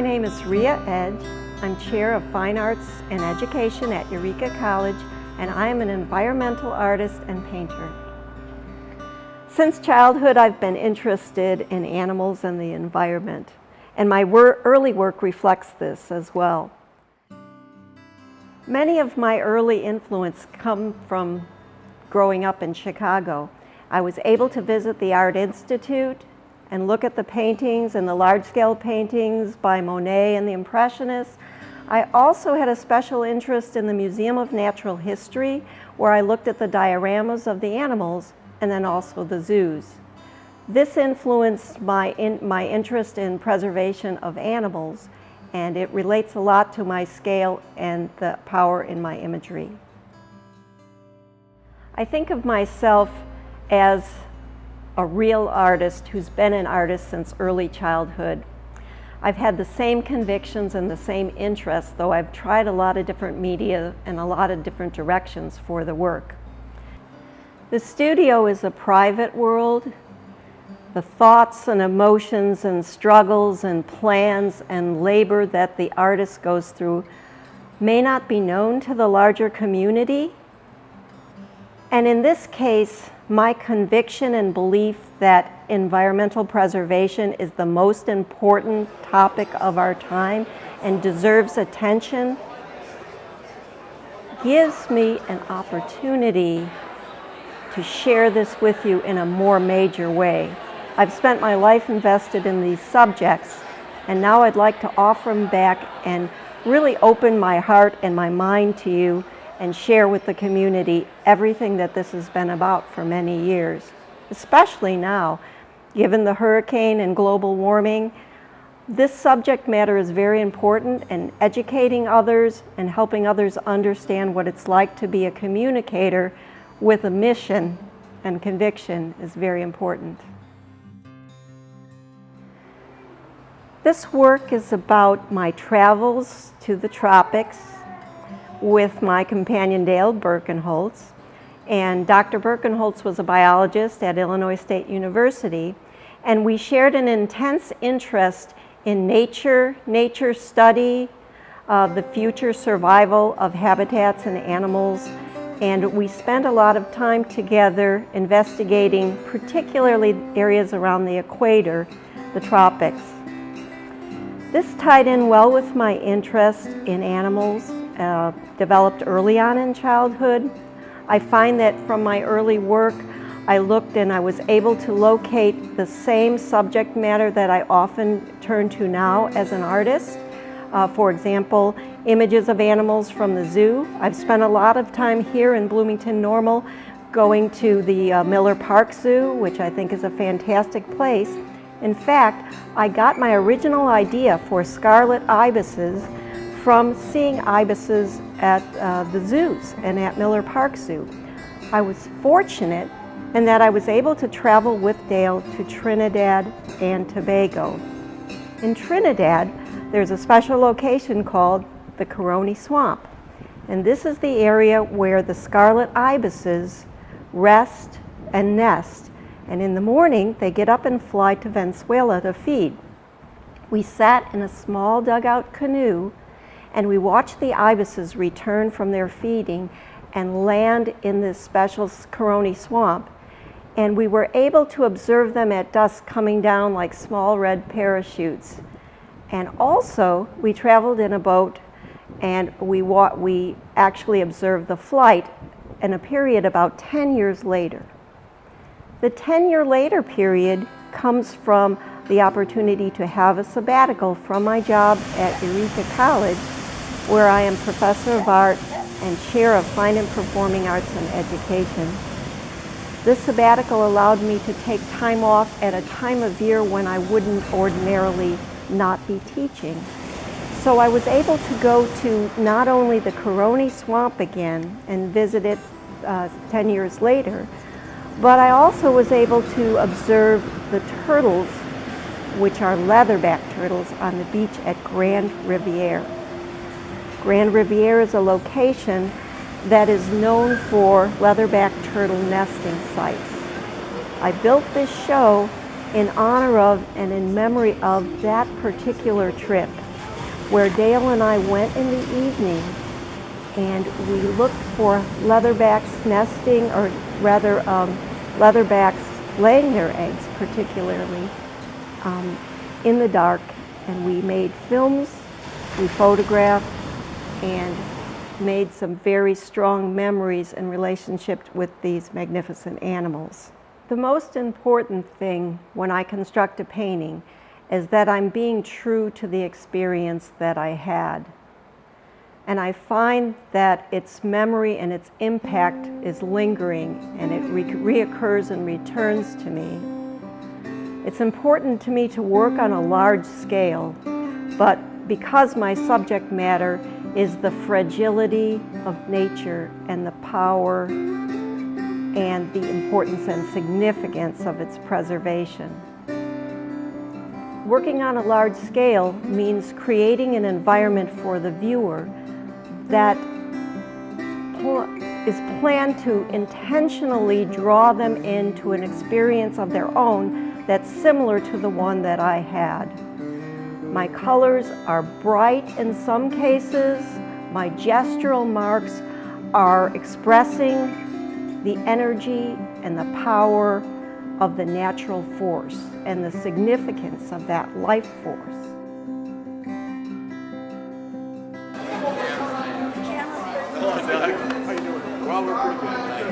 name is Rhea Edge. I'm Chair of Fine Arts and Education at Eureka College, and I am an environmental artist and painter. Since childhood, I've been interested in animals and the environment, and my early work reflects this as well. Many of my early influence come from growing up in Chicago. I was able to visit the Art Institute and look at the paintings and the large-scale paintings by Monet and the Impressionists. I also had a special interest in the Museum of Natural History, where I looked at the dioramas of the animals and then also the zoos. This influenced my interest in preservation of animals, and it relates a lot to my scale and the power in my imagery. I think of myself as a real artist who's been an artist since early childhood. I've had the same convictions and the same interests, though I've tried a lot of different media and a lot of different directions for the work. The studio is a private world. The thoughts and emotions and struggles and plans and labor that the artist goes through may not be known to the larger community. And in this case, my conviction and belief that environmental preservation is the most important topic of our time and deserves attention gives me an opportunity to share this with you in a more major way. I've spent my life invested in these subjects, and now I'd like to offer them back and really open my heart and my mind to you and share with the community everything that this has been about for many years. Especially now, given the hurricane and global warming, this subject matter is very important, and educating others and helping others understand what it's like to be a communicator with a mission and conviction is very important. This work is about my travels to the tropics with my companion Dale Birkenholtz. And Dr. Birkenholtz was a biologist at Illinois State University, and we shared an intense interest in nature study, the future survival of habitats and animals, and we spent a lot of time together investigating particularly areas around the equator, the tropics. This tied in well with my interest in animals, developed early on in childhood. I find that from my early work, I looked and I was able to locate the same subject matter that I often turn to now as an artist. For example, images of animals from the zoo. I've spent a lot of time here in Bloomington Normal going to the Miller Park Zoo, which I think is a fantastic place. In fact, I got my original idea for scarlet ibises from seeing ibises at the zoos and at Miller Park Zoo. I was fortunate in that I was able to travel with Dale to Trinidad and Tobago. In Trinidad, there's a special location called the Caroni Swamp, and this is the area where the scarlet ibises rest and nest, and in the morning they get up and fly to Venezuela to feed. We sat in a small dugout canoe and we watched the ibises return from their feeding and land in this special Caroni Swamp. And we were able to observe them at dusk coming down like small red parachutes. And also, we traveled in a boat and we actually observed the flight in a period about 10 years later. The 10-year later period comes from the opportunity to have a sabbatical from my job at Eureka College, where I am Professor of Art and Chair of Fine and Performing Arts and Education. This sabbatical allowed me to take time off at a time of year when I wouldn't ordinarily not be teaching. So I was able to go to not only the Caroni Swamp again and visit it 10 years later, but I also was able to observe the turtles, which are leatherback turtles, on the beach at Grand Riviere. Grand Riviere is a location that is known for leatherback turtle nesting sites. I built this show in honor of and in memory of that particular trip. where Dale and I went in the evening and we looked for leatherbacks nesting, or rather leatherbacks laying their eggs particularly, in the dark. And we made films, we photographed, and made some very strong memories in relationship with these magnificent animals. The most important thing when I construct a painting is that I'm being true to the experience that I had. And I find that its memory and its impact is lingering, and it reoccurs and returns to me. It's important to me to work on a large scale, but because my subject matter is the fragility of nature and the power and the importance and significance of its preservation. Working on a large scale means creating an environment for the viewer that is planned to intentionally draw them into an experience of their own that's similar to the one that I had. My colors are bright in some cases. My gestural marks are expressing the energy and the power of the natural force and the significance of that life force. How you doing? Well, we're pretty good.